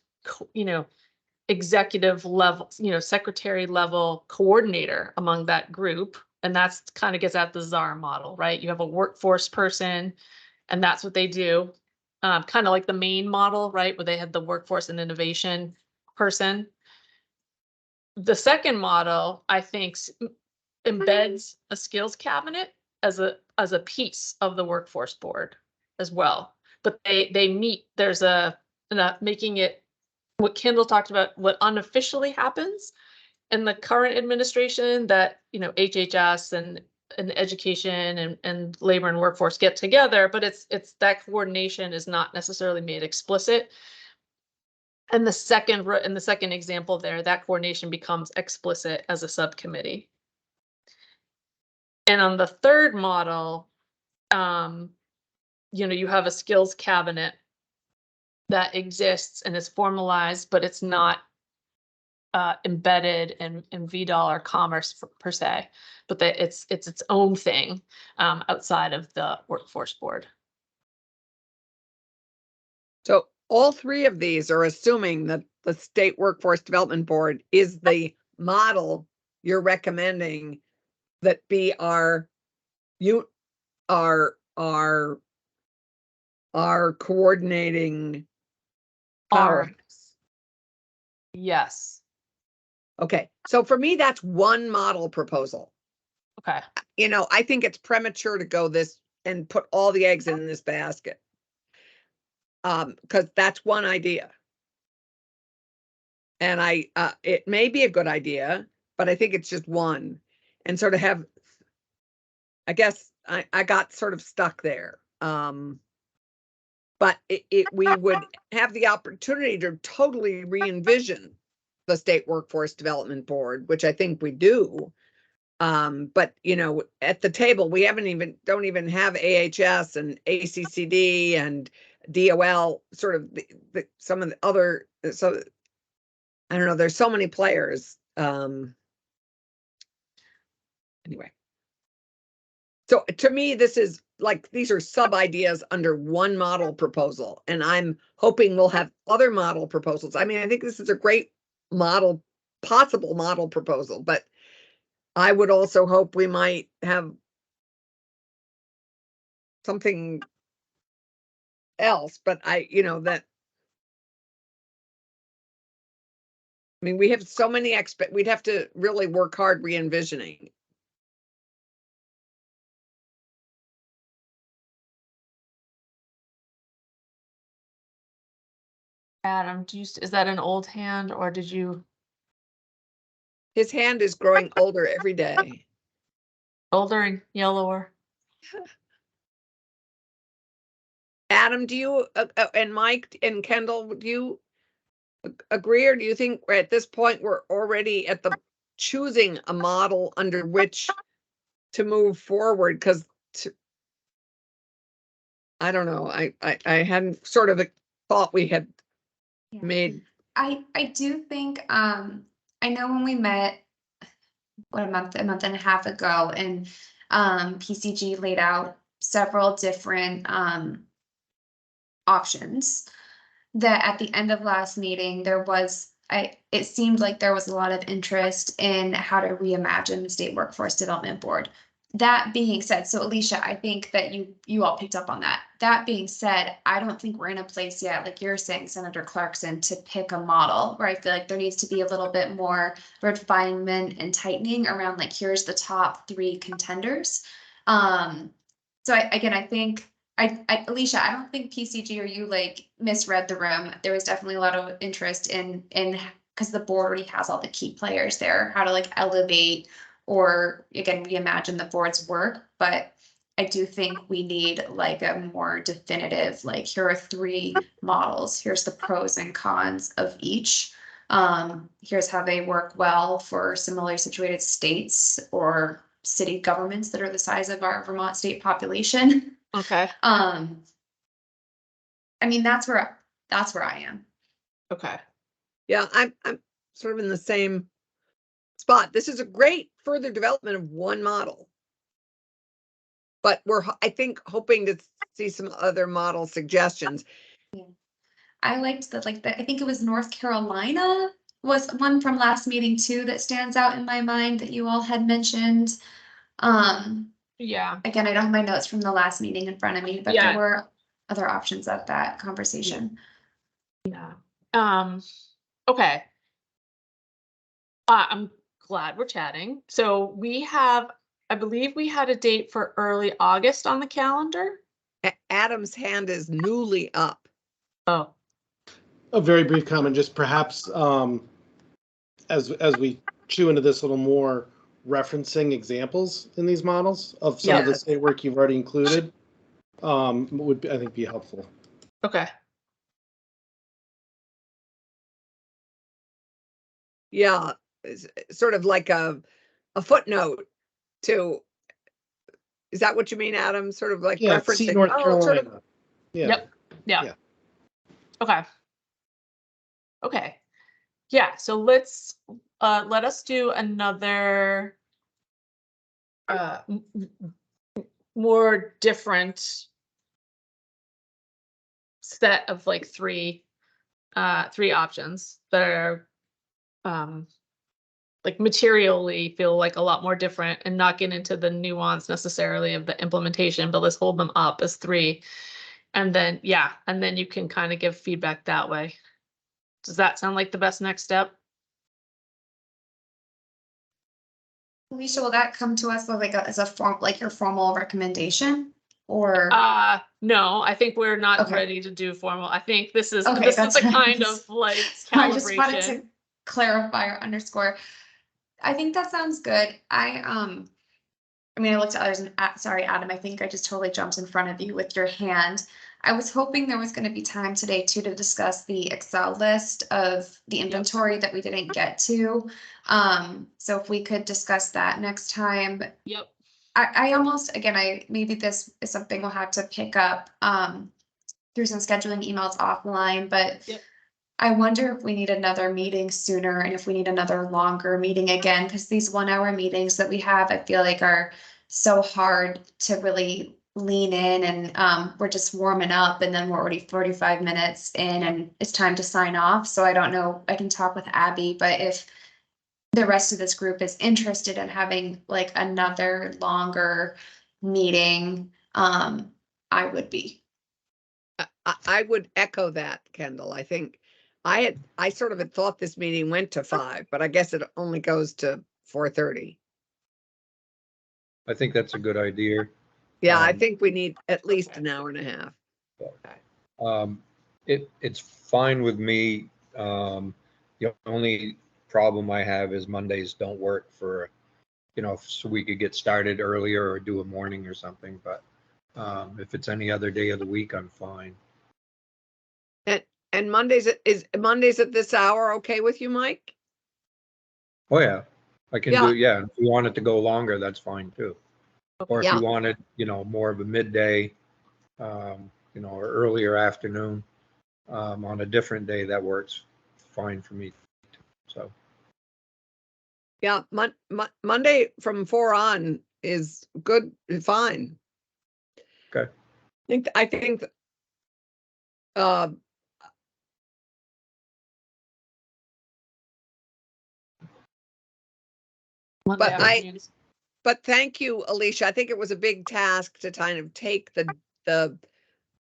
executive level, secretary level coordinator among that group. And that's kind of gets at the czar model, right? You have a workforce person and that's what they do. Kind of like the main model, right? Where they had the workforce and innovation person. The second model, I think, embeds a skills cabinet as a piece of the workforce board as well. But they meet, there's making it what Kendall talked about, what unofficially happens in the current administration, that HHS and education and labor and workforce get together, but it's that coordination is not necessarily made explicit. And the second example there, that coordination becomes explicit as a subcommittee. And on the third model, you have a skills cabinet that exists and is formalized, but it's not embedded in VDOL or commerce per se, but that it's its own thing outside of the workforce board. So all three of these are assuming that the State Workforce Development Board is the model you're recommending that be our coordinating powerhouse. Yes. Okay, so for me, that's one model proposal. Okay. I think it's premature to go this and put all the eggs in this basket. Because that's one idea. And it may be a good idea, but I think it's just one. And sort of I guess I got sort of stuck there. But we would have the opportunity to totally re-envision the State Workforce Development Board, which I think we do. But at the table, we don't even have AHS and ACCD and DOL, sort of some of the other, so I don't know, there's so many players. Anyway. So to me, this is like, these are sub ideas under one model proposal, and I'm hoping we'll have other model proposals. I mean, I think this is a great possible model proposal, but I would also hope we might have something else, but we have so many we'd have to really work hard re-envisioning. Adam, is that an old hand or did you? His hand is growing older every day. Older and yellower. Adam, do you and Mike and Kendall, do you agree, or do you think we're at this point we're already at the choosing a model under which to move forward? Because I don't know, I hadn't sort of thought we had made. I do think I know when we met a month and a half ago, and PCG laid out several different options, that at the end of last meeting it seemed like there was a lot of interest in how to reimagine the State Workforce Development Board. That being said, so Alicia, I think that you all picked up on that. That being said, I don't think we're in a place yet, like you're saying, Senator Clarkson, to pick a model, where I feel like there needs to be a little bit more refinement and tightening around, like, here's the top 3 contenders. So I think Alicia, I don't think PCG or you misread the room. There was definitely a lot of interest in because the board already has all the key players there, how to elevate or again reimagine the board's work. But I do think we need a more definitive, here are 3 models, here's the pros and cons of each, here's how they work well for similarly situated states or city governments that are the size of our Vermont state population. Okay. I mean, that's where That's where I am. Okay. Yeah, I'm sort of in the same spot. This is a great further development of one model. But we're, I think, hoping to see some other model suggestions. I liked that, I think it was North Carolina was one from last meeting too that stands out in my mind that you all had mentioned. Yeah. Again, I don't have my notes from the last meeting in front of me, but Yeah. there were other options of that conversation. Yeah. Okay. I'm glad we're chatting. So we have, I believe we had a date for early August on the calendar. Adam's hand is newly up. Oh, A very brief comment, just perhaps as we chew into this a little more, referencing examples in these models of some of the Yes. state work you've already included would, I think, be helpful. okay. Yeah, it's sort of like a footnote to, is that what you mean, Adam? Sort of like Yeah, see referencing, North oh, Carolina. sort of, Yeah. Yep. Yeah. Yeah. Okay. Okay. Yeah. So let's let us do another more different set of like three options that are like materially feel like a lot more different and not get into the nuance necessarily of the implementation, but let's hold them up as three. And then, yeah, and then you can kind of give feedback that way. Does that sound like the best next step? Alicia, will that come to us with as a form, like your formal recommendation? Or No, I think we're not Okay. ready to do formal. I think this is Okay, this is that's a fine. kind of like I just wanted calibration. to clarify or underscore. I think that sounds good. I mean, I looked at others and sorry, Adam, I think I just totally jumped in front of you with your hand. I was hoping there was going to be time today too to discuss the Excel list of the inventory that we didn't get to. So if we could discuss that next time. Yep. I almost, again, maybe this is something we'll have to pick up through some scheduling emails offline, but Yep. I wonder if we need another meeting sooner and if we need another longer meeting again, because these 1 hour meetings that we have, I feel like are so hard to really lean in, and we're just warming up and then we're already 45 minutes in and it's time to sign off. So I don't know, I can talk with Abby, but if the rest of this group is interested in having like another longer meeting, I would be. I would echo that, Kendall. I think I sort of had thought this meeting went to 5, but I guess it only goes to 4:30. I think that's a good idea. Yeah, I think we need at least an hour and a half. It's fine with me. The only problem I have is Mondays don't work for, so we could get started earlier or do a morning or something, but if it's any other day of the week, I'm fine. And Mondays Mondays at this hour okay with you, Mike? Oh, yeah, I can Yeah. do, yeah. If you want it to go longer, that's fine too. Or if Yeah. you wanted, more of a midday, or earlier afternoon, on a different day, that works fine for me. So, Yeah, Monday from 4 on is good, fine. okay. I think uh Monday But afternoons. but thank you, Alicia. I think it was a big task to kind of take the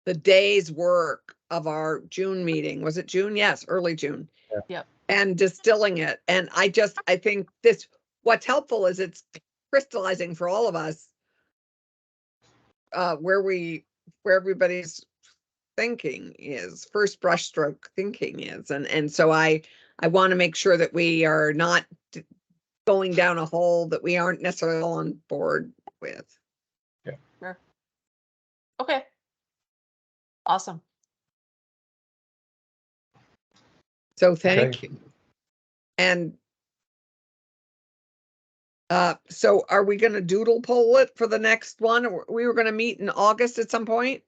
day's work of our June meeting. Was it June? Yes, early June. Yeah. Yep. And distilling it. And I think what's helpful is it's crystallizing for all of us where everybody's thinking is, first brushstroke thinking is. And so I want to make sure that we are not going down a hole that we aren't necessarily on board with. Yeah. Sure. Okay. Awesome. So thank Okay. you. And so are we going to doodle poll it for the next one? Or we were going to meet in August at some point?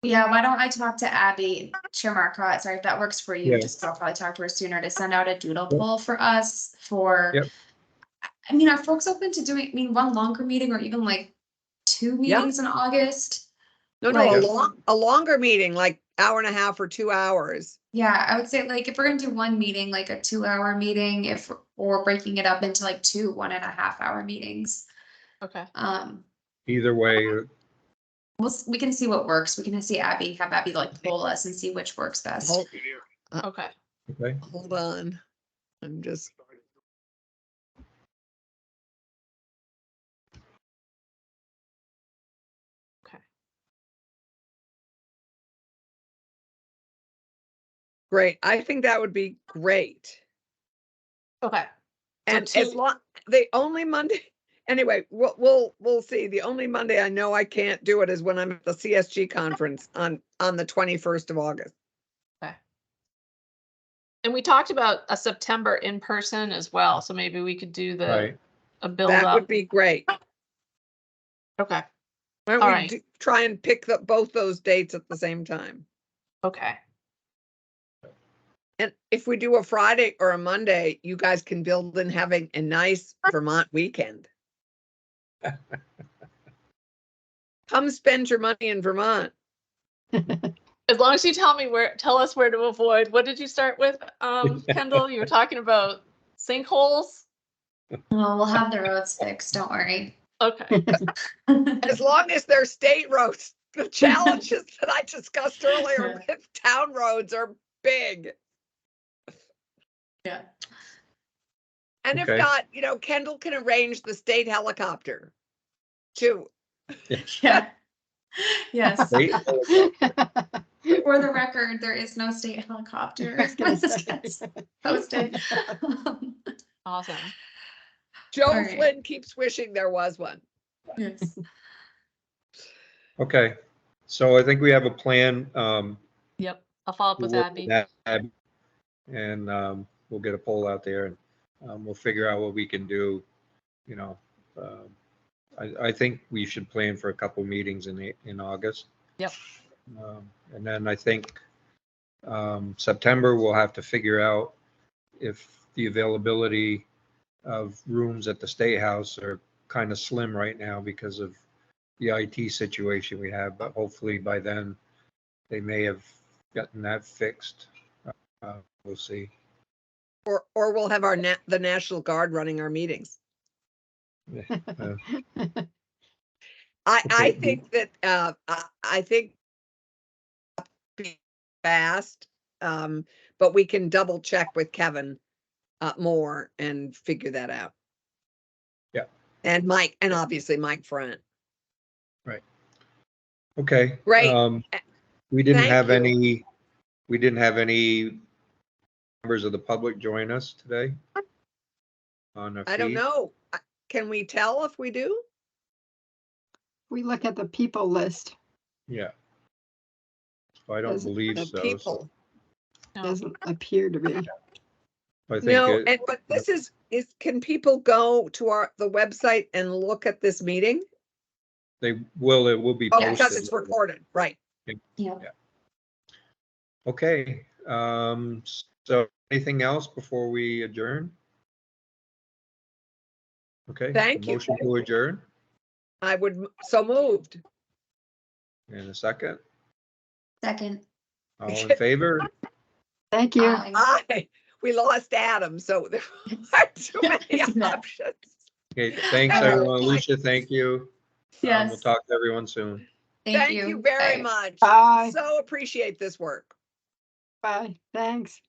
Yeah, why don't I talk to Abby, Chair Marcotte, sorry if that works for you, Yeah. just 'cause I'll probably talk to her sooner to send out a doodle Yep. poll for us for. Yep. I mean, are folks open to doing, I mean, one longer meeting or even like 2 Yeah. meetings in August? No, Like- a longer meeting, like hour and a half or 2 hours. Yeah, I would say like if we're gonna do one meeting, like a 2-hour meeting, or breaking it up into like 2 1.5-hour meetings. Okay. Either way, We can see what works. We can have Abby like poll us and see which works best. Okay. okay. Hold on. I'm just. Okay. Great. I think that would be great. Okay. So And as long, the only Monday, anyway, we'll see. The only Monday I know I can't do it is when I'm at the CSG conference on the 21st of August. Okay. And we talked about a September in person as well, so maybe we could do Right. a build That up. would be great. Okay. Why don't All we right. try and pick both those dates at the same time? Okay. And if we do a Friday or a Monday, you guys can build in having a nice Vermont weekend. Come spend your money in Vermont. As long as you tell us where to avoid. What did you start with, Kendall? You were talking about sinkholes? Oh, we'll have the roads fixed, don't worry. Okay. As long as they're state roads, the challenges that I discussed earlier with town roads are big. Yeah. And if Okay. not, Kendall can arrange the state helicopter too. Yeah. Yes. Wait, For the record, there is no state helicopter. Posted. Awesome. Joe All right. Flynn keeps wishing there was one. Yes. okay. So I think we have a plan. Yep. I'll follow up with We'll work Abby. with Abby, and we'll get a poll out there, and we'll figure out what we can do. I think we should plan for a couple meetings in August. Yep. And then I think September we'll have to figure out if the availability of rooms at the State House are kind of slim right now because of the IT situation we have, but hopefully by then they may have gotten that fixed. We'll see. Or we'll have the National Guard running our meetings. Uh, I Okay. think that I think be fast, but we can double check with Kevin more and figure that out. Yeah. And Mike, and obviously Mike Front. Okay. Great. We didn't Thank have you. any members of the public join us today on a I don't feed. know. Can we tell if we do? We look at the people list, Yeah. So I don't Does believe The so. people. No. doesn't appear to be. I think No, it, but this is can people go to the website and look at this meeting? it will be Oh, posted. because it's recorded, right? Yeah. Okay, so anything else before we adjourn? Okay. Thank you. Motion to adjourn I would, so moved. in a second. Second. All in favor? Thank you. We lost Adam, so there aren't too many Isn't it? options. Okay, thanks All right. everyone. Lucia, thank you. We'll Yes. talk to everyone soon. Thank you very Bye. much. Bye. So appreciate this work. Bye. Thanks.